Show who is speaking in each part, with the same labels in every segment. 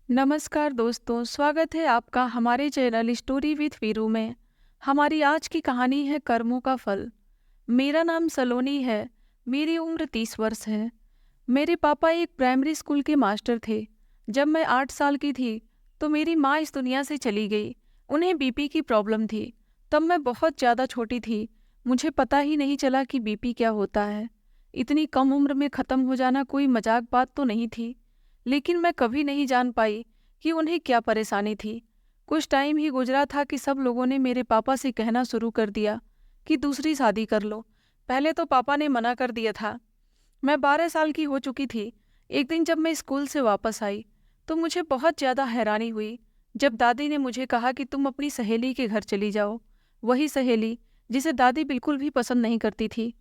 Speaker 1: नमस्कार दोस्तों, स्वागत है आपका हमारे चैनल स्टोरी विथ वीरू में। हमारी आज की कहानी है कर्मों का फल। मेरा नाम सलोनी है। मेरी उम्र 30 वर्ष है। मेरे पापा एक प्राइमरी स्कूल के मास्टर थे। जब मैं 8 साल की थी तो मेरी माँ इस दुनिया से चली गई। उन्हें बीपी की प्रॉब्लम थी। तब मैं बहुत ज़्यादा छोटी थी। मुझे पता ही नहीं चला कि बीपी क्या होता है। इतनी कम उम्र में ख़त्म हो जाना कोई मजाक बात तो नहीं थी। लेकिन मैं कभी नहीं जान पाई कि उन्हें क्या परेशानी थी। कुछ टाइम ही गुजरा था कि सब लोगों ने मेरे पापा से कहना शुरू कर दिया कि दूसरी शादी कर लो। पहले तो पापा ने मना कर दिया था। मैं 12 साल की हो चुकी थी। एक दिन जब मैं स्कूल से वापस आई तो मुझे बहुत ज़्यादा हैरानी हुई जब दादी ने मुझे कहा कि तुम अपनी सहेली के घर चली जाओ। वही सहेली जिसे दादी बिल्कुल भी पसंद नहीं करती थी।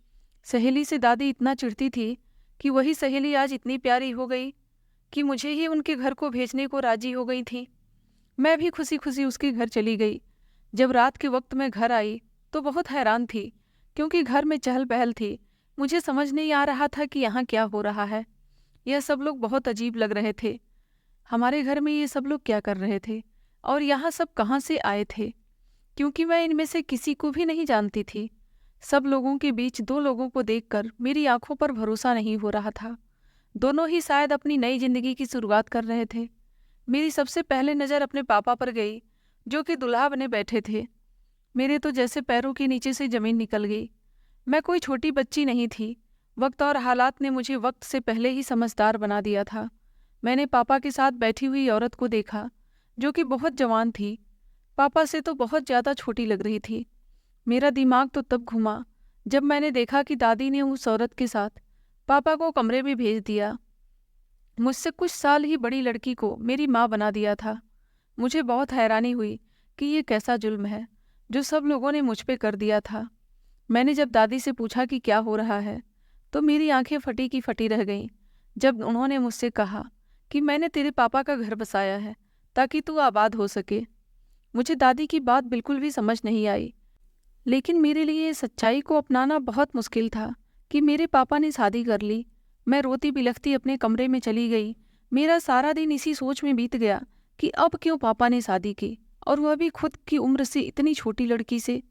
Speaker 1: सहेली से दादी इतना चिढ़ती थी कि वही सहेली आज इतनी प्यारी हो गई कि मुझे ही उनके घर को भेजने को राजी हो गई थी। मैं भी खुशी खुशी उसके घर चली गई। जब रात के वक्त मैं घर आई तो बहुत हैरान थी क्योंकि घर में चहल पहल थी। मुझे समझ नहीं आ रहा था कि यहाँ क्या हो रहा है। यह सब लोग बहुत अजीब लग रहे थे। हमारे घर में ये सब लोग क्या कर रहे थे और यहाँ सब कहाँ से आए थे, क्योंकि मैं इनमें से किसी को भी नहीं जानती थी। सब लोगों के बीच दो लोगों को देखकर मेरी आंखों पर भरोसा नहीं हो रहा था। दोनों ही शायद अपनी नई जिंदगी की शुरुआत कर रहे थे। मेरी सबसे पहले नज़र अपने पापा पर गई, जो कि दुल्हा बने बैठे थे। मेरे तो जैसे पैरों के नीचे से जमीन निकल गई। मैं कोई छोटी बच्ची नहीं थी। वक्त और हालात ने मुझे वक्त से पहले ही समझदार बना दिया था। मैंने पापा के साथ बैठी हुई औरत को देखा, जो कि बहुत जवान थी। पापा से तो बहुत ज़्यादा छोटी लग रही थी। मेरा दिमाग तो तब घुमा जब मैंने देखा कि दादी ने उस औरत के साथ पापा को कमरे में भेज दिया। मुझसे कुछ साल ही बड़ी लड़की को मेरी माँ बना दिया था। मुझे बहुत हैरानी हुई कि ये कैसा जुल्म है जो सब लोगों ने मुझ पे कर दिया था। मैंने जब दादी से पूछा कि क्या हो रहा है तो मेरी आंखें फटी की फटी रह गईं जब उन्होंने मुझसे कहा कि मैंने तेरे पापा का घर बसाया है ताकि तू आबाद हो सके। मुझे दादी की बात बिल्कुल भी समझ नहीं आई, लेकिन मेरे लिए इस सच्चाई को अपनाना बहुत मुश्किल था कि मेरे पापा ने शादी कर ली। मैं रोती बिलखती अपने कमरे में चली गई। मेरा सारा दिन इसी सोच में बीत गया कि अब क्यों पापा ने शादी की, और वह भी खुद की उम्र से इतनी छोटी लड़की से।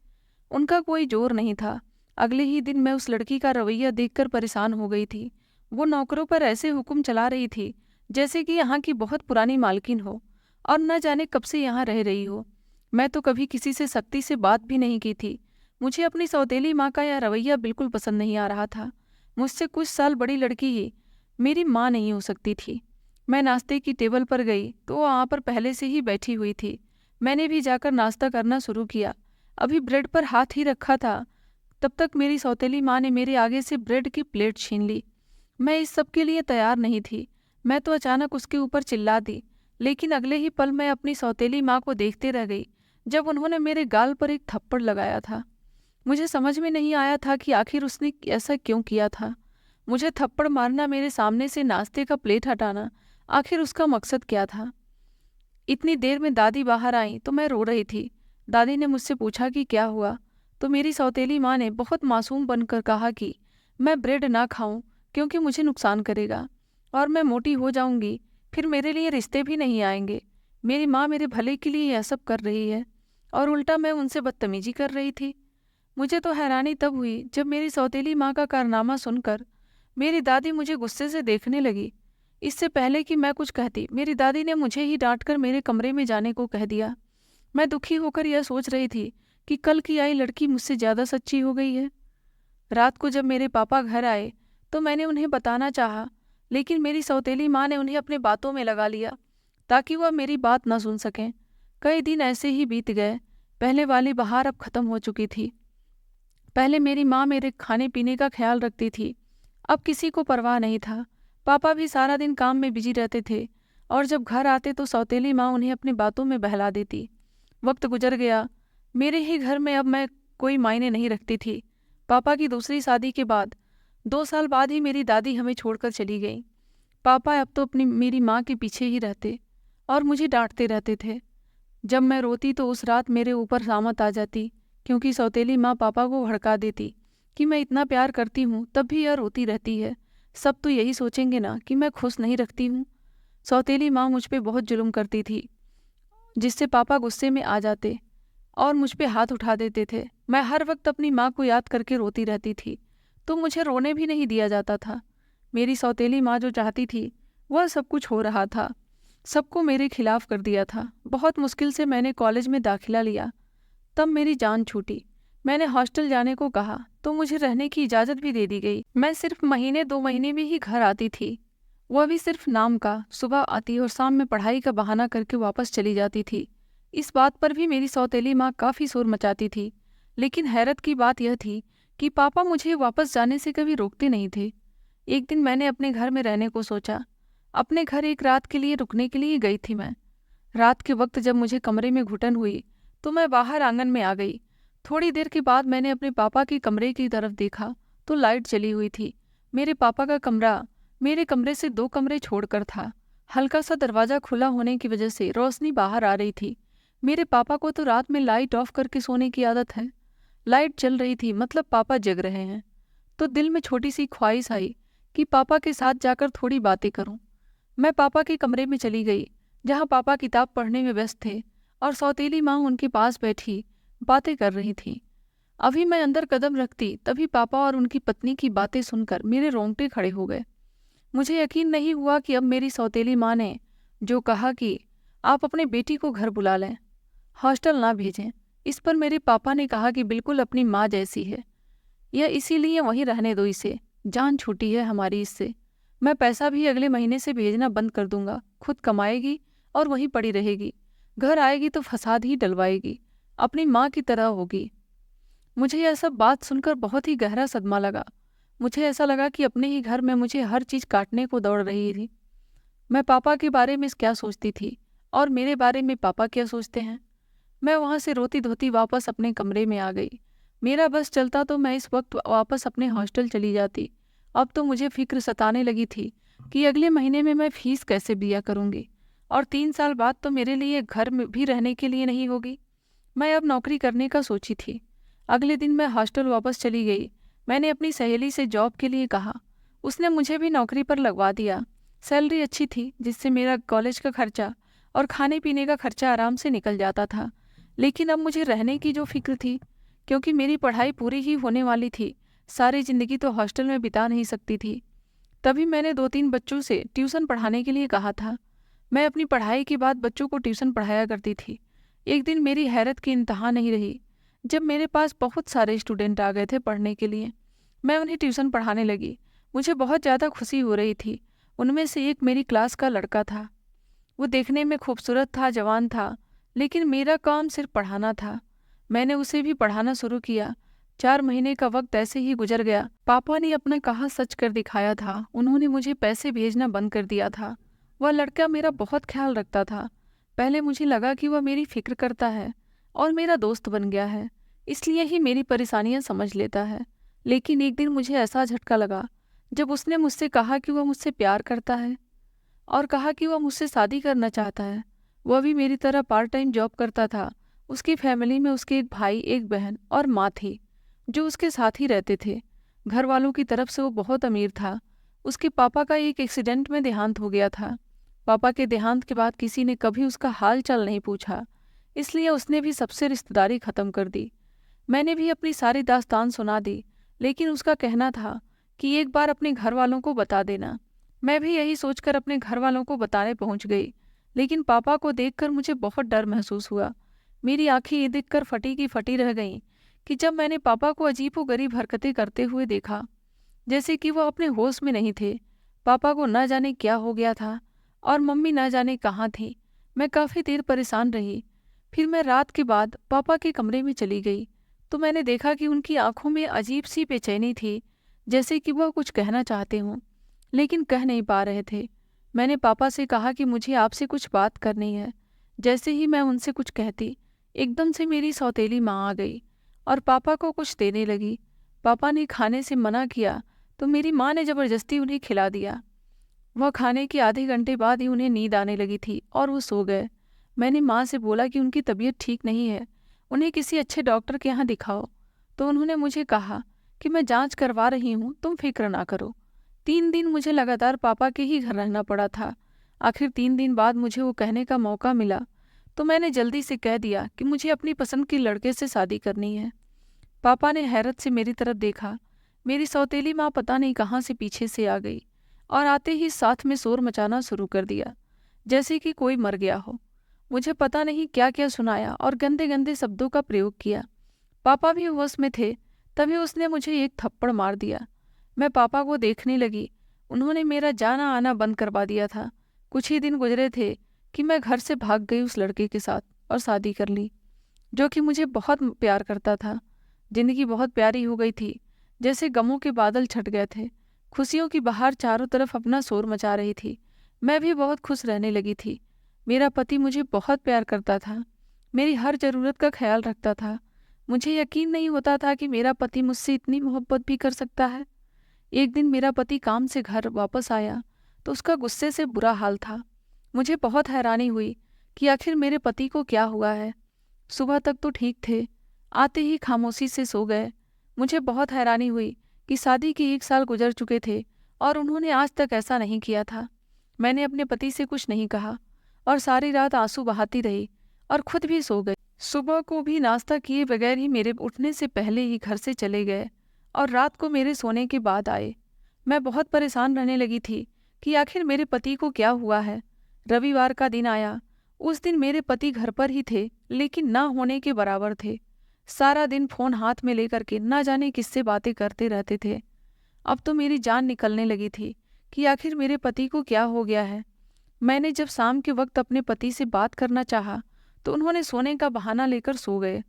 Speaker 1: उनका कोई जोर नहीं था। अगले ही दिन मैं उस लड़की का रवैया देखकर परेशान हो गई थी। वो नौकरों पर ऐसे हुक्म चला रही थी जैसे कि यहाँ की बहुत पुरानी मालकिन हो और न जाने कब से यहाँ रह रही हो। मैं तो कभी किसी से सख्ती से बात भी नहीं की थी। मुझे अपनी सौतेली माँ का यह रवैया बिल्कुल पसंद नहीं आ रहा था। मुझसे कुछ साल बड़ी लड़की ही मेरी माँ नहीं हो सकती थी। मैं नाश्ते की टेबल पर गई तो वो वहाँ पर पहले से ही बैठी हुई थी। मैंने भी जाकर नाश्ता करना शुरू किया। अभी ब्रेड पर हाथ ही रखा था, तब तक मेरी सौतेली माँ ने मेरे आगे से ब्रेड की प्लेट छीन ली। मैं इस सब के लिए तैयार नहीं थी। मैं तो अचानक उसके ऊपर चिल्ला दी, लेकिन अगले ही पल मैं अपनी सौतेली माँ को देखते रह गई जब उन्होंने मेरे गाल पर एक थप्पड़ लगाया था। मुझे समझ में नहीं आया था कि आखिर उसने ऐसा क्यों किया था। मुझे थप्पड़ मारना, मेरे सामने से नाश्ते का प्लेट हटाना, आखिर उसका मकसद क्या था। इतनी देर में दादी बाहर आई तो मैं रो रही थी। दादी ने मुझसे पूछा कि क्या हुआ, तो मेरी सौतेली माँ ने बहुत मासूम बनकर कहा कि मैं ब्रेड ना खाऊं क्योंकि मुझे नुकसान करेगा और मैं मोटी हो जाऊंगी, फिर मेरे लिए रिश्ते भी नहीं आएंगे। मेरी माँ मेरे भले के लिए यह सब कर रही है और उल्टा मैं उनसे बदतमीजी कर रही थी। मुझे तो हैरानी तब हुई जब मेरी सौतेली माँ का कारनामा सुनकर मेरी दादी मुझे गुस्से से देखने लगी। इससे पहले कि मैं कुछ कहती, मेरी दादी ने मुझे ही डांटकर मेरे कमरे में जाने को कह दिया। मैं दुखी होकर यह सोच रही थी कि कल की आई लड़की मुझसे ज़्यादा सच्ची हो गई है। रात को जब मेरे पापा घर आए तो मैंने उन्हें बताना चाहा, लेकिन मेरी सौतेली माँ ने उन्हें अपने बातों में लगा लिया ताकि वह मेरी बात न सुन सकें। कई दिन ऐसे ही बीत गए। पहले वाली बहार अब खत्म हो चुकी थी। पहले मेरी माँ मेरे खाने पीने का ख्याल रखती थी, अब किसी को परवाह नहीं था। पापा भी सारा दिन काम में बिजी रहते थे और जब घर आते तो सौतेली माँ उन्हें अपनी बातों में बहला देती। वक्त गुजर गया। मेरे ही घर में अब मैं कोई मायने नहीं रखती थी। पापा की दूसरी शादी के बाद 2 साल बाद ही मेरी दादी हमें छोड़कर चली गई। पापा अब तो अपनी मेरी माँ के पीछे ही रहते और मुझे डांटते रहते थे। जब मैं रोती तो उस रात मेरे ऊपर सामत आ जाती, क्योंकि सौतेली माँ पापा को भड़का देती कि मैं इतना प्यार करती हूँ तब भी यह रोती रहती है। सब तो यही सोचेंगे ना कि मैं खुश नहीं रखती हूँ। सौतेली माँ मुझ पे बहुत जुल्म करती थी, जिससे पापा गुस्से में आ जाते और मुझ पे हाथ उठा देते थे। मैं हर वक्त अपनी माँ को याद करके रोती रहती थी, तो मुझे रोने भी नहीं दिया जाता था। मेरी सौतेली माँ जो चाहती थी वह सब कुछ हो रहा था, सबको मेरे खिलाफ कर दिया था। बहुत मुश्किल से मैंने कॉलेज में दाखिला लिया, तब मेरी जान छूटी। मैंने हॉस्टल जाने को कहा तो मुझे रहने की इजाज़त भी दे दी गई। मैं सिर्फ महीने 2 महीने में ही घर आती थी, वह भी सिर्फ नाम का। सुबह आती और शाम में पढ़ाई का बहाना करके वापस चली जाती थी। इस बात पर भी मेरी सौतेली माँ काफ़ी शोर मचाती थी, लेकिन हैरत की बात यह थी कि पापा मुझे वापस जाने से कभी रोकते नहीं थे। एक दिन मैंने अपने घर में रहने को सोचा। अपने घर एक रात के लिए रुकने के लिए गई थी मैं। रात के वक्त जब मुझे कमरे में घुटन हुई तो मैं बाहर आंगन में आ गई। थोड़ी देर के बाद मैंने अपने पापा के कमरे की तरफ देखा तो लाइट जली हुई थी। मेरे पापा का कमरा मेरे कमरे से 2 कमरे छोड़कर था। हल्का सा दरवाज़ा खुला होने की वजह से रोशनी बाहर आ रही थी। मेरे पापा को तो रात में लाइट ऑफ करके सोने की आदत है। लाइट जल रही थी, मतलब पापा जग रहे हैं। तो दिल में छोटी सी ख्वाहिश आई कि पापा के साथ जाकर थोड़ी बातें करूं। मैं पापा के कमरे में चली गई, जहां पापा किताब पढ़ने में व्यस्त थे और सौतेली माँ उनके पास बैठी बातें कर रही थी। अभी मैं अंदर कदम रखती तभी पापा और उनकी पत्नी की बातें सुनकर मेरे रोंगटे खड़े हो गए। मुझे यकीन नहीं हुआ कि अब मेरी सौतेली माँ ने जो कहा कि आप अपने बेटी को घर बुला लें, हॉस्टल ना भेजें, इस पर मेरे पापा ने कहा कि बिल्कुल अपनी माँ जैसी है, यह इसीलिए वहीं रहने दो इसे, जान छूटी है हमारी इससे। मैं पैसा भी अगले महीने से भेजना बंद कर दूंगा, खुद कमाएगी और वहीं पड़ी रहेगी। घर आएगी तो फसाद ही डलवाएगी, अपनी माँ की तरह होगी। मुझे यह सब बात सुनकर बहुत ही गहरा सदमा लगा। मुझे ऐसा लगा कि अपने ही घर में मुझे हर चीज़ काटने को दौड़ रही थी। मैं पापा के बारे में क्या सोचती थी और मेरे बारे में पापा क्या सोचते हैं। मैं वहाँ से रोती धोती वापस अपने कमरे में आ गई। मेरा बस चलता तो मैं इस वक्त वापस अपने हॉस्टल चली जाती। अब तो मुझे फिक्र सताने लगी थी कि अगले महीने में मैं फीस कैसे दिया करूँगी, और 3 साल बाद तो मेरे लिए घर में भी रहने के लिए नहीं होगी। मैं अब नौकरी करने का सोची थी। अगले दिन मैं हॉस्टल वापस चली गई। मैंने अपनी सहेली से जॉब के लिए कहा, उसने मुझे भी नौकरी पर लगवा दिया। सैलरी अच्छी थी, जिससे मेरा कॉलेज का खर्चा और खाने पीने का खर्चा आराम से निकल जाता था। लेकिन अब मुझे रहने की जो फिक्र थी, क्योंकि मेरी पढ़ाई पूरी ही होने वाली थी, सारी ज़िंदगी तो हॉस्टल में बिता नहीं सकती थी। तभी मैंने 2-3 बच्चों से ट्यूशन पढ़ाने के लिए कहा था। मैं अपनी पढ़ाई के बाद बच्चों को ट्यूशन पढ़ाया करती थी। एक दिन मेरी हैरत की इंतहा नहीं रही जब मेरे पास बहुत सारे स्टूडेंट आ गए थे पढ़ने के लिए। मैं उन्हें ट्यूशन पढ़ाने लगी। मुझे बहुत ज़्यादा खुशी हो रही थी। उनमें से एक मेरी क्लास का लड़का था। वो देखने में खूबसूरत था, जवान था, लेकिन मेरा काम सिर्फ पढ़ाना था। मैंने उसे भी पढ़ाना शुरू किया। 4 महीने का वक्त ऐसे ही गुजर गया। पापा ने अपना कहा सच कर दिखाया था। उन्होंने मुझे पैसे भेजना बंद कर दिया था। वह लड़का मेरा बहुत ख्याल रखता था। पहले मुझे लगा कि वह मेरी फिक्र करता है और मेरा दोस्त बन गया है, इसलिए ही मेरी परेशानियां समझ लेता है। लेकिन एक दिन मुझे ऐसा झटका लगा जब उसने मुझसे कहा कि वह मुझसे प्यार करता है और कहा कि वह मुझसे शादी करना चाहता है। वह भी मेरी तरह पार्ट टाइम जॉब करता था। उसकी फैमिली में उसके एक भाई, एक बहन और माँ थी, जो उसके साथ ही रहते थे। घर वालों की तरफ से वो बहुत अमीर था। उसके पापा का एक एक्सीडेंट में देहांत हो गया था। पापा के देहांत के बाद किसी ने कभी उसका हाल चाल नहीं पूछा, इसलिए उसने भी सबसे रिश्तेदारी ख़त्म कर दी। मैंने भी अपनी सारी दास्तान सुना दी, लेकिन उसका कहना था कि एक बार अपने घर वालों को बता देना। मैं भी यही सोचकर अपने घर वालों को बताने पहुंच गई, लेकिन पापा को देखकर मुझे बहुत डर महसूस हुआ। मेरी आंखें ये देखकर फटी की फटी रह गईं कि जब मैंने पापा को अजीबोगरीब हरकतें करते हुए देखा, जैसे कि वो अपने होश में नहीं थे। पापा को न जाने क्या हो गया था और मम्मी न जाने कहाँ थी। मैं काफ़ी देर परेशान रही। फिर मैं रात के बाद पापा के कमरे में चली गई तो मैंने देखा कि उनकी आंखों में अजीब सी बेचैनी थी, जैसे कि वह कुछ कहना चाहते हों लेकिन कह नहीं पा रहे थे। मैंने पापा से कहा कि मुझे आपसे कुछ बात करनी है। जैसे ही मैं उनसे कुछ कहती, एकदम से मेरी सौतेली माँ आ गई और पापा को कुछ देने लगी। पापा ने खाने से मना किया तो मेरी माँ ने ज़बरदस्ती उन्हें खिला दिया। वह खाने के आधे घंटे बाद ही उन्हें नींद आने लगी थी और वो सो गए। मैंने माँ से बोला कि उनकी तबीयत ठीक नहीं है, उन्हें किसी अच्छे डॉक्टर के यहाँ दिखाओ। तो उन्होंने मुझे कहा कि मैं जांच करवा रही हूँ, तुम फिक्र ना करो। 3 दिन मुझे लगातार पापा के ही घर रहना पड़ा था। आखिर 3 दिन बाद मुझे वो कहने का मौका मिला तो मैंने जल्दी से कह दिया कि मुझे अपनी पसंद के लड़के से शादी करनी है। पापा ने हैरत से मेरी तरफ देखा। मेरी सौतेली माँ पता नहीं कहाँ से पीछे से आ गई और आते ही साथ में शोर मचाना शुरू कर दिया, जैसे कि कोई मर गया हो। मुझे पता नहीं क्या क्या सुनाया और गंदे गंदे शब्दों का प्रयोग किया। पापा भी होश में थे, तभी उसने मुझे एक थप्पड़ मार दिया। मैं पापा को देखने लगी। उन्होंने मेरा जाना आना बंद करवा दिया था। कुछ ही दिन गुजरे थे कि मैं घर से भाग गई उस लड़के के साथ और शादी कर ली, जो कि मुझे बहुत प्यार करता था। जिंदगी बहुत प्यारी हो गई थी, जैसे गमों के बादल छट गए थे। खुशियों की बहार चारों तरफ अपना शोर मचा रही थी। मैं भी बहुत खुश रहने लगी थी। मेरा पति मुझे बहुत प्यार करता था, मेरी हर ज़रूरत का ख्याल रखता था। मुझे यकीन नहीं होता था कि मेरा पति मुझसे इतनी मोहब्बत भी कर सकता है। एक दिन मेरा पति काम से घर वापस आया तो उसका गुस्से से बुरा हाल था। मुझे बहुत हैरानी हुई कि आखिर मेरे पति को क्या हुआ है। सुबह तक तो ठीक थे, आते ही खामोशी से सो गए। मुझे बहुत हैरानी हुई कि शादी के 1 साल गुजर चुके थे और उन्होंने आज तक ऐसा नहीं किया था। मैंने अपने पति से कुछ नहीं कहा और सारी रात आंसू बहाती रही और खुद भी सो गई। सुबह को भी नाश्ता किए बगैर ही मेरे उठने से पहले ही घर से चले गए और रात को मेरे सोने के बाद आए। मैं बहुत परेशान रहने लगी थी कि आखिर मेरे पति को क्या हुआ है। रविवार का दिन आया। उस दिन मेरे पति घर पर ही थे, लेकिन ना होने के बराबर थे। सारा दिन फोन हाथ में लेकर के ना जाने किससे बातें करते रहते थे। अब तो मेरी जान निकलने लगी थी कि आखिर मेरे पति को क्या हो गया है। मैंने जब शाम के वक्त अपने पति से बात करना चाहा तो उन्होंने सोने का बहाना लेकर सो गए।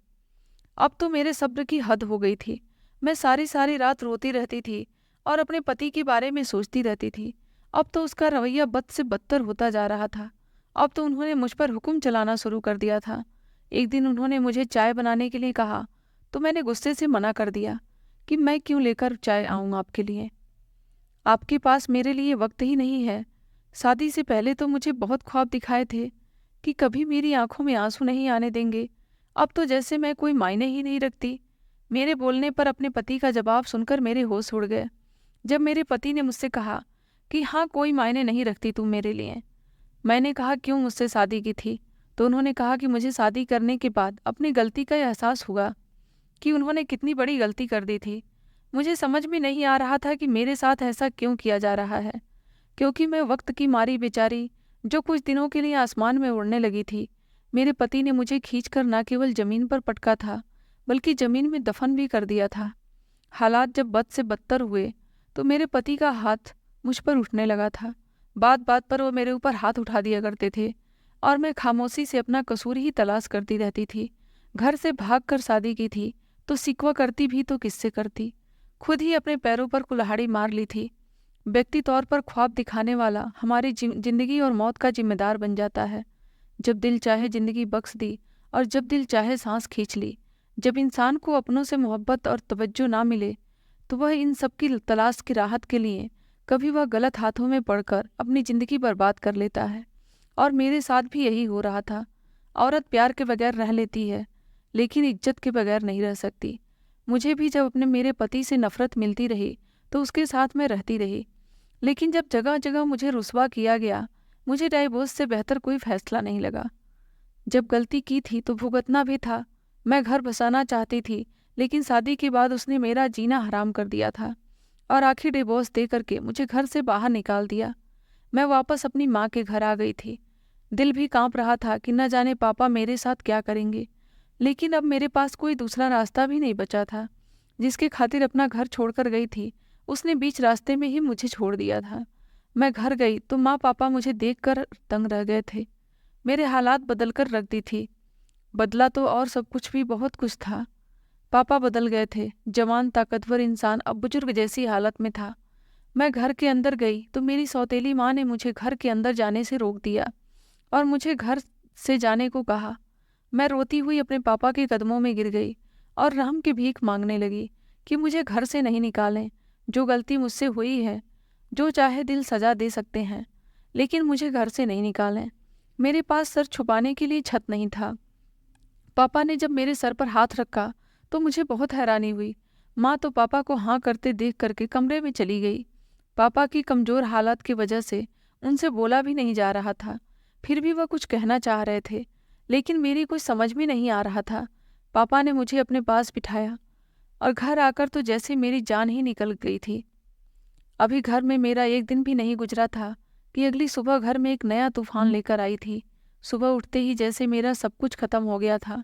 Speaker 1: अब तो मेरे सब्र की हद हो गई थी। मैं सारी सारी रात रोती रहती थी और अपने पति के बारे में सोचती रहती थी। अब तो उसका रवैया बद से बदतर होता जा रहा था। अब तो उन्होंने मुझ पर हुक्म चलाना शुरू कर दिया था। एक दिन उन्होंने मुझे चाय बनाने के लिए कहा तो मैंने गुस्से से मना कर दिया कि मैं क्यों लेकर चाय आऊँ आपके लिए। आपके पास मेरे लिए वक्त ही नहीं है। शादी से पहले तो मुझे बहुत ख्वाब दिखाए थे कि कभी मेरी आंखों में आंसू नहीं आने देंगे। अब तो जैसे मैं कोई मायने ही नहीं रखती। मेरे बोलने पर अपने पति का जवाब सुनकर मेरे होश उड़ गए। जब मेरे पति ने मुझसे कहा कि हाँ, कोई मायने नहीं रखती तुम मेरे लिए। मैंने कहा क्यों मुझसे शादी की थी, तो उन्होंने कहा कि मुझे शादी करने के बाद अपनी गलती का एहसास हुआ कि उन्होंने कितनी बड़ी गलती कर दी थी। मुझे समझ में नहीं आ रहा था कि मेरे साथ ऐसा क्यों किया जा रहा है, क्योंकि मैं वक्त की मारी बेचारी जो कुछ दिनों के लिए आसमान में उड़ने लगी थी। मेरे पति ने मुझे खींचकर न केवल जमीन पर पटका था, बल्कि जमीन में दफन भी कर दिया था। हालात जब बद से बदतर हुए तो मेरे पति का हाथ मुझ पर उठने लगा था। बात बात पर वो मेरे ऊपर हाथ उठा दिया करते थे और मैं खामोशी से अपना कसूर ही तलाश करती रहती थी। घर से भागकर शादी की थी तो शिकवा करती भी तो किससे करती। खुद ही अपने पैरों पर कुल्हाड़ी मार ली थी। व्यक्ति तौर पर ख्वाब दिखाने वाला हमारी जिंदगी और मौत का जिम्मेदार बन जाता है। जब दिल चाहे जिंदगी बख्श दी और जब दिल चाहे सांस खींच ली। जब इंसान को अपनों से मोहब्बत और तवज्जो ना मिले तो वह इन सब की तलाश की राहत के लिए कभी वह गलत हाथों में पड़कर अपनी ज़िंदगी बर्बाद कर लेता है। और मेरे साथ भी यही हो रहा था। औरत प्यार के बगैर रह लेती है, लेकिन इज्जत के बगैर नहीं रह सकती। मुझे भी जब अपने मेरे पति से नफरत मिलती रही तो उसके साथ मैं रहती रही, लेकिन जब जगह जगह मुझे रुस्वा किया गया, मुझे डाइवोर्स से बेहतर कोई फैसला नहीं लगा। जब गलती की थी तो भुगतना भी था। मैं घर बसाना चाहती थी, लेकिन शादी के बाद उसने मेरा जीना हराम कर दिया था और आखिर डिवोर्स दे करके मुझे घर से बाहर निकाल दिया। मैं वापस अपनी माँ के घर आ गई थी। दिल भी कांप रहा था कि न जाने पापा मेरे साथ क्या करेंगे, लेकिन अब मेरे पास कोई दूसरा रास्ता भी नहीं बचा था। जिसके खातिर अपना घर छोड़कर गई थी, उसने बीच रास्ते में ही मुझे छोड़ दिया था। मैं घर गई तो माँ पापा मुझे देखकर तंग रह गए थे। मेरे हालात बदल कर रख दी थी। बदला तो और सब कुछ भी बहुत कुछ था। पापा बदल गए थे। जवान ताकतवर इंसान अब बुजुर्ग जैसी हालत में था। मैं घर के अंदर गई तो मेरी सौतेली माँ ने मुझे घर के अंदर जाने से रोक दिया और मुझे घर से जाने को कहा। मैं रोती हुई अपने पापा के कदमों में गिर गई और रहम की भीख मांगने लगी कि मुझे घर से नहीं निकालें। जो गलती मुझसे हुई है, जो चाहे दिल सजा दे सकते हैं, लेकिन मुझे घर से नहीं निकालें। मेरे पास सर छुपाने के लिए छत नहीं था। पापा ने जब मेरे सर पर हाथ रखा तो मुझे बहुत हैरानी हुई। माँ तो पापा को हाँ करते देख करके कमरे में चली गई। पापा की कमज़ोर हालत की वजह से उनसे बोला भी नहीं जा रहा था। फिर भी वह कुछ कहना चाह रहे थे, लेकिन मेरी कुछ समझ में नहीं आ रहा था। पापा ने मुझे अपने पास बिठाया और घर आकर तो जैसे मेरी जान ही निकल गई थी। अभी घर में मेरा एक दिन भी नहीं गुजरा था कि अगली सुबह घर में एक नया तूफान लेकर आई थी। सुबह उठते ही जैसे मेरा सब कुछ खत्म हो गया था,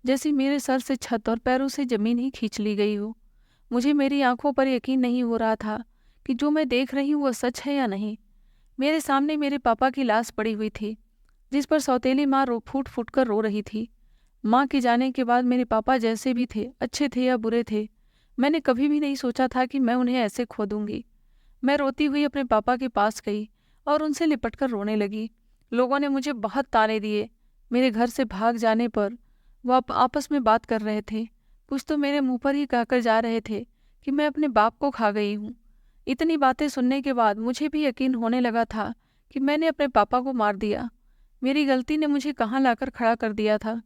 Speaker 1: जैसे मेरे सर से छत और पैरों से जमीन ही खींच ली गई हो। मुझे मेरी आंखों पर यकीन नहीं हो रहा था कि जो मैं देख रही हूँ वह सच है या नहीं। मेरे सामने मेरे पापा की लाश पड़ी हुई थी, जिस पर सौतेली माँ रो फूट फूट कर रो रही थी। माँ के जाने के बाद मेरे पापा जैसे भी थे, अच्छे थे या बुरे थे, मैंने कभी भी नहीं सोचा था कि मैं उन्हें ऐसे खो दूंगी। मैं रोती हुई अपने पापा के पास गई और उनसे लिपटकर रोने लगी। लोगों ने मुझे बहुत ताने दिए। मेरे घर से भाग जाने पर वो आपस में बात कर रहे थे। कुछ तो मेरे मुंह पर ही कहकर जा रहे थे कि मैं अपने बाप को खा गई हूँ। इतनी बातें सुनने के बाद मुझे भी यकीन होने लगा था कि मैंने अपने पापा को मार दिया। मेरी गलती ने मुझे कहाँ लाकर खड़ा कर दिया था।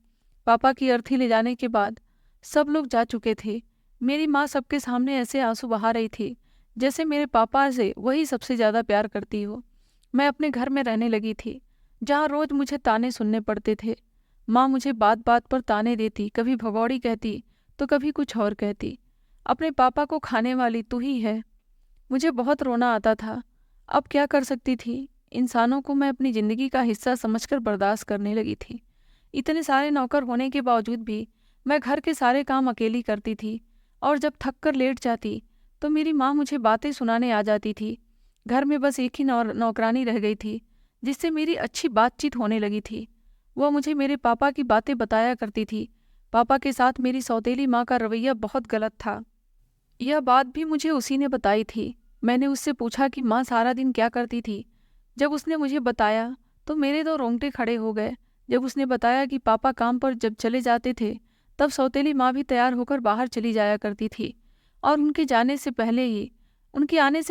Speaker 1: पापा की अर्थी ले जाने के बाद सब लोग जा चुके थे। मेरी माँ सबके सामने ऐसे आंसू बहा रही थी जैसे मेरे पापा से वही सबसे ज़्यादा प्यार करती हो। मैं अपने घर में रहने लगी थी, जहाँ रोज मुझे ताने सुनने पड़ते थे। माँ मुझे बात बात पर ताने देती, कभी भगौड़ी कहती तो कभी कुछ और कहती। अपने पापा को खाने वाली तू ही है। मुझे बहुत रोना आता था। अब क्या कर सकती थी? इंसानों को मैं अपनी ज़िंदगी का हिस्सा समझकर बर्दाश्त करने लगी थी। इतने सारे नौकर होने के बावजूद भी मैं घर के सारे काम अकेली करती थी, और जब थक कर लेट जाती तो मेरी माँ मुझे बातें सुनाने आ जाती थी। घर में बस एक ही नौकरानी रह गई थी, जिससे मेरी अच्छी बातचीत होने लगी थी। वह मुझे मेरे पापा की बातें बताया करती थी। पापा के साथ मेरी सौतेली माँ का रवैया बहुत गलत था। यह बात भी मुझे उसी ने बताई थी। मैंने उससे पूछा कि माँ सारा दिन क्या करती थी। जब उसने मुझे बताया तो मेरे तो रोंगटे खड़े हो गए। जब उसने बताया कि पापा काम पर जब चले जाते थे तब सौतेली माँ भी तैयार होकर बाहर चली जाया करती थी, और उनके आने से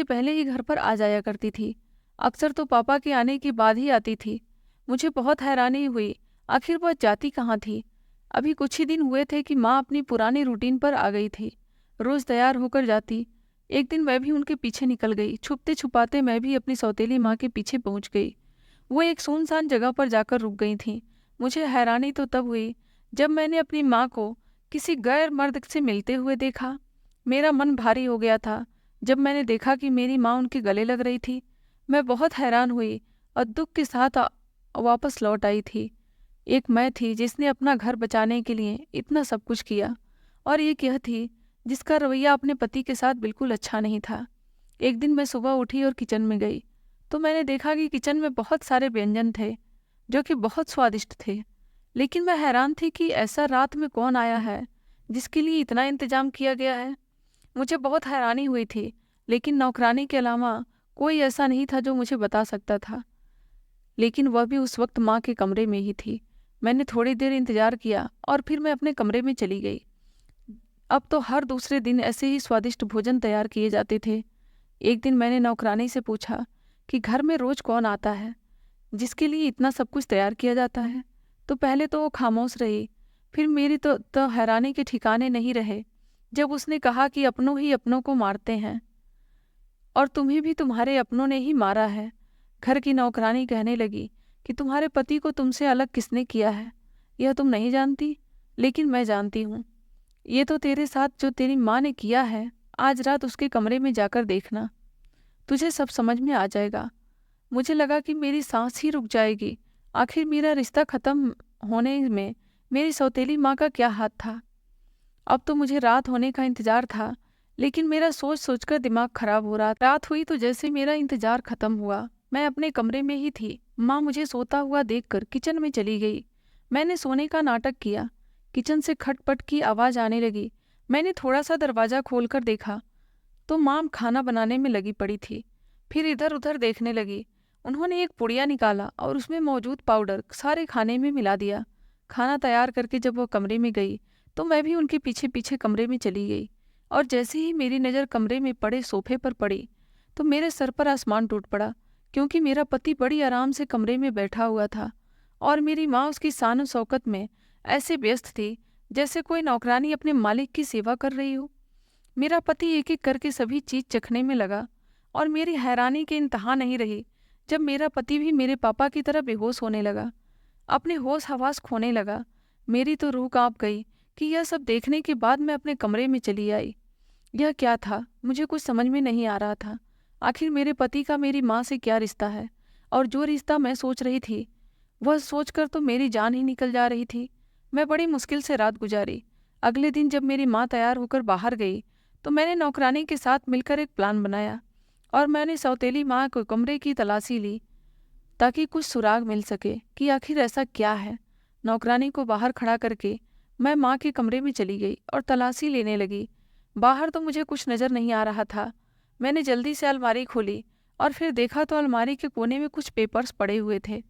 Speaker 1: पहले ही घर पर आ जाया करती थी। अक्सर तो पापा के आने के बाद ही आती थी। मुझे बहुत हैरानी हुई, आखिर वह जाती कहाँ थी। अभी कुछ ही दिन हुए थे कि माँ अपनी पुरानी रूटीन पर आ गई थी। रोज तैयार होकर जाती। एक दिन मैं भी उनके पीछे निकल गई। छुपते छुपाते मैं भी अपनी सौतेली माँ के पीछे पहुंच गई। वो एक सुनसान जगह पर जाकर रुक गई थी। मुझे हैरानी तो तब हुई जब मैंने अपनी माँ को किसी गैर मर्द से मिलते हुए देखा। मेरा मन भारी हो गया था जब मैंने देखा कि मेरी माँ उनके गले लग रही थी। मैं बहुत हैरान हुई और दुख के साथ वापस लौट आई थी। एक मैं थी जिसने अपना घर बचाने के लिए इतना सब कुछ किया, और एक यह थी जिसका रवैया अपने पति के साथ बिल्कुल अच्छा नहीं था। एक दिन मैं सुबह उठी और किचन में गई तो मैंने देखा कि किचन में बहुत सारे व्यंजन थे जो कि बहुत स्वादिष्ट थे। लेकिन मैं हैरान थी कि ऐसा रात में कौन आया है जिसके लिए इतना इंतजाम किया गया है। मुझे बहुत हैरानी हुई थी, लेकिन नौकरानी के अलावा कोई ऐसा नहीं था जो मुझे बता सकता था। लेकिन वह भी उस वक्त माँ के कमरे में ही थी। मैंने थोड़ी देर इंतजार किया और फिर मैं अपने कमरे में चली गई। अब तो हर दूसरे दिन ऐसे ही स्वादिष्ट भोजन तैयार किए जाते थे। एक दिन मैंने नौकरानी से पूछा कि घर में रोज कौन आता है जिसके लिए इतना सब कुछ तैयार किया जाता है। तो पहले तो वो खामोश रही, फिर मेरी तो हैरानी के ठिकाने नहीं रहे जब उसने कहा कि अपनों ही अपनों को मारते हैं, और तुम्हें भी तुम्हारे अपनों ने ही मारा है। घर की नौकरानी कहने लगी कि तुम्हारे पति को तुमसे अलग किसने किया है यह तुम नहीं जानती, लेकिन मैं जानती हूँ। ये तो तेरे साथ जो तेरी माँ ने किया है, आज रात उसके कमरे में जाकर देखना, तुझे सब समझ में आ जाएगा। मुझे लगा कि मेरी सांस ही रुक जाएगी। आखिर मेरा रिश्ता खत्म होने में मेरी सौतेली माँ का क्या हाथ था। अब तो मुझे रात होने का इंतजार था, लेकिन मेरा सोच सोचकर दिमाग खराब हो रहा था। रात हुई तो जैसे मेरा इंतजार खत्म हुआ, मैं अपने कमरे में ही थी। माँ मुझे सोता हुआ देखकर किचन में चली गई। मैंने सोने का नाटक किया। किचन से खटपट की आवाज़ आने लगी। मैंने थोड़ा सा दरवाज़ा खोलकर देखा तो माँ खाना बनाने में लगी पड़ी थी। फिर इधर उधर देखने लगी। उन्होंने एक पुड़िया निकाला और उसमें मौजूद पाउडर सारे खाने में मिला दिया। खाना तैयार करके जब वो कमरे में गई तो मैं भी उनके पीछे पीछे कमरे में चली गई, और जैसे ही मेरी नज़र कमरे में पड़े सोफे पर पड़ी तो मेरे सर पर आसमान टूट पड़ा, क्योंकि मेरा पति बड़ी आराम से कमरे में बैठा हुआ था और मेरी माँ उसकी शान शौकत में ऐसे व्यस्त थी जैसे कोई नौकरानी अपने मालिक की सेवा कर रही हो। मेरा पति एक एक करके सभी चीज चखने में लगा और मेरी हैरानी की इंतहा नहीं रही जब मेरा पति भी मेरे पापा की तरह बेहोश होने लगा, अपने होश हवास खोने लगा। मेरी तो रूह कांप गई कि यह सब देखने के बाद मैं अपने कमरे में चली आई। यह क्या था, मुझे कुछ समझ में नहीं आ रहा था। आखिर मेरे पति का मेरी माँ से क्या रिश्ता है, और जो रिश्ता मैं सोच रही थी वह सोचकर तो मेरी जान ही निकल जा रही थी। मैं बड़ी मुश्किल से रात गुजारी। अगले दिन जब मेरी माँ तैयार होकर बाहर गई तो मैंने नौकरानी के साथ मिलकर एक प्लान बनाया और मैंने सौतेली माँ के कमरे की तलाशी ली ताकि कुछ सुराग मिल सके कि आखिर ऐसा क्या है। नौकरानी को बाहर खड़ा करके मैं माँ के कमरे में चली गई और तलाशी लेने लगी। बाहर तो मुझे कुछ नज़र नहीं आ रहा था। मैंने जल्दी से अलमारी खोली और फिर देखा तो अलमारी के कोने में कुछ पेपर्स पड़े हुए थे।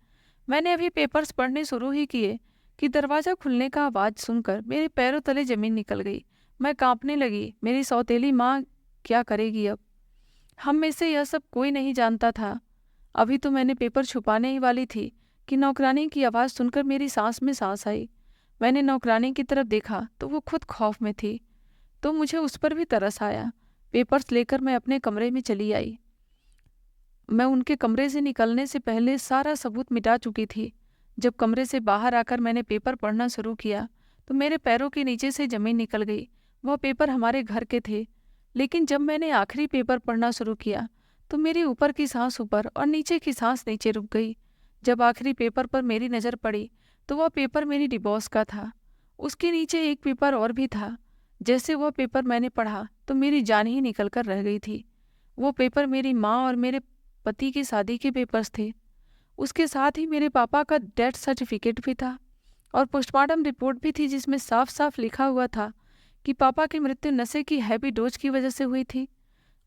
Speaker 1: मैंने अभी पेपर्स पढ़ने शुरू ही किए कि दरवाज़ा खुलने का आवाज़ सुनकर मेरे पैरों तले ज़मीन निकल गई। मैं कांपने लगी। मेरी सौतेली माँ क्या करेगी अब? हम में से यह सब कोई नहीं जानता था। अभी तो मैंने पेपर छुपाने ही वाली थी कि नौकरानी की आवाज़ सुनकर मेरी सांस में सांस आई। मैंने नौकरानी की तरफ देखा तो वो खुद खौफ में थी, तो मुझे उस पर भी तरस आया। पेपर्स लेकर मैं अपने कमरे में चली आई। मैं उनके कमरे से निकलने से पहले सारा सबूत मिटा चुकी थी। जब कमरे से बाहर आकर मैंने पेपर पढ़ना शुरू किया तो मेरे पैरों के नीचे से ज़मीन निकल गई। वह पेपर हमारे घर के थे, लेकिन जब मैंने आखिरी पेपर पढ़ना शुरू किया तो मेरी ऊपर की सांस ऊपर और नीचे की सांस नीचे रुक गई। जब आखिरी पेपर पर मेरी नज़र पड़ी तो वह पेपर मेरी डिवोर्स का था। उसके नीचे एक पेपर और भी था। जैसे वह पेपर मैंने पढ़ा तो मेरी जान ही निकल कर रह गई थी। वो पेपर मेरी माँ और मेरे पति की शादी के पेपर्स थे। उसके साथ ही मेरे पापा का डेथ सर्टिफिकेट भी था और पोस्टमार्टम रिपोर्ट भी थी, जिसमें साफ साफ लिखा हुआ था कि पापा की मृत्यु नशे की हैवी डोज की वजह से हुई थी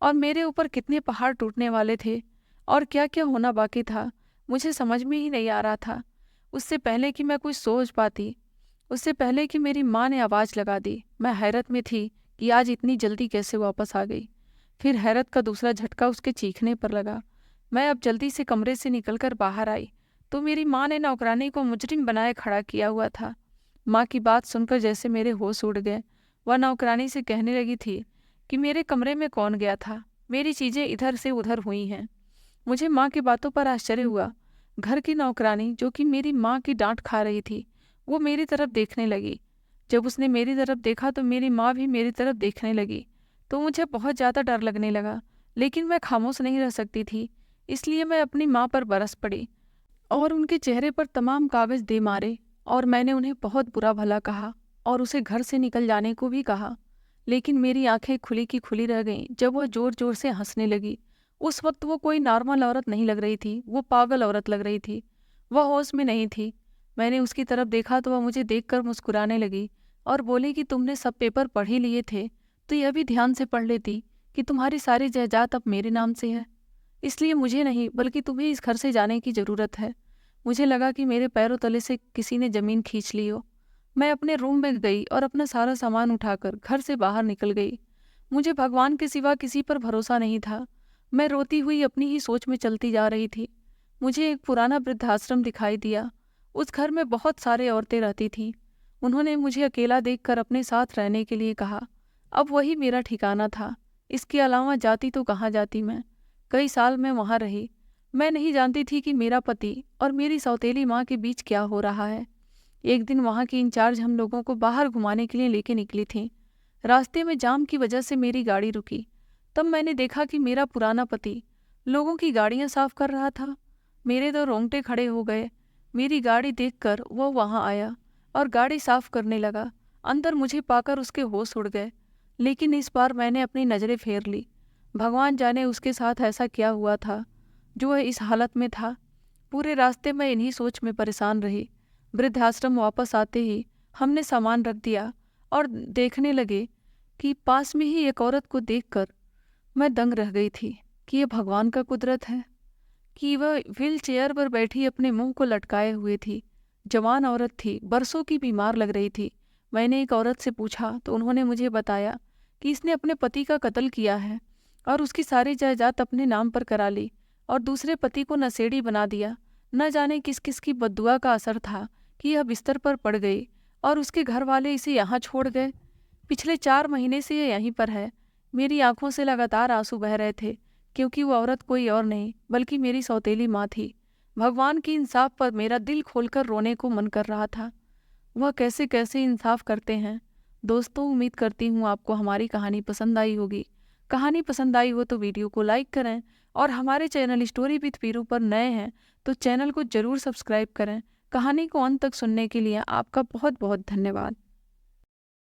Speaker 1: और मेरे ऊपर कितने पहाड़ टूटने वाले थे और क्या क्या होना बाकी था, मुझे समझ में ही नहीं आ रहा था। उससे पहले कि मैं कुछ सोच पाती, उससे पहले कि मेरी माँ ने आवाज़ लगा दी, मैं हैरत में थी कि आज इतनी जल्दी कैसे वापस आ गई। फिर हैरत का दूसरा झटका उसके चीखने पर लगा। मैं अब जल्दी से कमरे से निकलकर बाहर आई तो मेरी माँ ने नौकरानी को मुजरिम बनाए खड़ा किया हुआ था। माँ की बात सुनकर जैसे मेरे होश उड़ गए। वह नौकरानी से कहने लगी थी कि मेरे कमरे में कौन गया था, मेरी चीज़ें इधर से उधर हुई हैं। मुझे माँ की बातों पर आश्चर्य हुआ। घर की नौकरानी, जो कि मेरी माँ की डांट खा रही थी, वो मेरी तरफ देखने लगी। जब उसने मेरी तरफ देखा तो मेरी माँ भी मेरी तरफ देखने लगी, तो मुझे बहुत ज़्यादा डर लगने लगा। लेकिन मैं खामोश नहीं रह सकती थी, इसलिए मैं अपनी माँ पर बरस पड़ी और उनके चेहरे पर तमाम कागज़ दे मारे और मैंने उन्हें बहुत बुरा भला कहा और उसे घर से निकल जाने को भी कहा। लेकिन मेरी आंखें खुली की खुली रह गईं जब वह ज़ोर ज़ोर से हंसने लगी। उस वक्त वो कोई नॉर्मल औरत नहीं लग रही थी, वो पागल औरत लग रही थी। वह होश में नहीं थी। मैंने उसकी तरफ देखा तो वह मुझे देखकर मुस्कुराने लगी और बोली कि तुमने सब पेपर पढ़ ही लिए थे तो यह भी ध्यान से पढ़ लेती कि तुम्हारी सारी जायदाद अब मेरे नाम से है, इसलिए मुझे नहीं बल्कि तुम्हें इस घर से जाने की ज़रूरत है। मुझे लगा कि मेरे पैरों तले से किसी ने ज़मीन खींच ली हो। मैं अपने रूम में गई और अपना सारा सामान उठाकर घर से बाहर निकल गई। मुझे भगवान के सिवा किसी पर भरोसा नहीं था। मैं रोती हुई अपनी ही सोच में चलती जा रही थी। मुझे एक पुराना वृद्धाश्रम दिखाई दिया। उस घर में बहुत सारे औरतें रहती थीं। उन्होंने मुझे अकेला देखकर अपने साथ रहने के लिए कहा। अब वही मेरा ठिकाना था। इसके अलावा जाती तो कहाँ जाती मैं। कई साल मैं वहाँ रही। मैं नहीं जानती थी कि मेरा पति और मेरी सौतेली माँ के बीच क्या हो रहा है। एक दिन वहाँ की इंचार्ज हम लोगों को बाहर घुमाने के लिए लेके निकली थी। रास्ते में जाम की वजह से मेरी गाड़ी रुकी। तब मैंने देखा कि मेरा पुराना पति लोगों की गाड़ियाँ साफ कर रहा था। मेरे तो रोंगटे खड़े हो गए। मेरी गाड़ी देखकर वो वहाँ आया और गाड़ी साफ करने लगा। अंदर मुझे पाकर उसके होश उड़ गए, लेकिन इस बार मैंने अपनी नज़रें फेर ली। भगवान जाने उसके साथ ऐसा क्या हुआ था जो वह इस हालत में था। पूरे रास्ते मैं इन्हीं सोच में परेशान रही। वृद्धाश्रम वापस आते ही हमने सामान रख दिया और देखने लगे कि पास में ही एक औरत को देखकर मैं दंग रह गई थी कि यह भगवान का कुदरत है कि वह व्हील चेयर पर बैठी अपने मुंह को लटकाए हुए थी। जवान औरत थी, बरसों की बीमार लग रही थी। मैंने एक औरत से पूछा तो उन्होंने मुझे बताया कि इसने अपने पति का कत्ल किया है और उसकी सारी जायदाद अपने नाम पर करा ली और दूसरे पति को नशेड़ी बना दिया। न जाने किस किस की बद्दुआ का असर था कि यह बिस्तर पर पड़ गई और उसके घर वाले इसे यहाँ छोड़ गए। पिछले 4 महीने से यह यहीं पर है। मेरी आंखों से लगातार आंसू बह रहे थे क्योंकि वो औरत कोई और नहीं बल्कि मेरी सौतेली माँ थी। भगवान की इंसाफ पर मेरा दिल खोलकर रोने को मन कर रहा था। वह कैसे कैसे इंसाफ करते हैं। दोस्तों, उम्मीद करती हूँ आपको हमारी कहानी पसंद आई होगी। कहानी पसंद आई हो तो वीडियो को लाइक करें और हमारे चैनल स्टोरी विथ वीरू पर नए हैं तो चैनल को जरूर सब्सक्राइब करें। कहानी को अंत तक सुनने के लिए आपका बहुत बहुत धन्यवाद।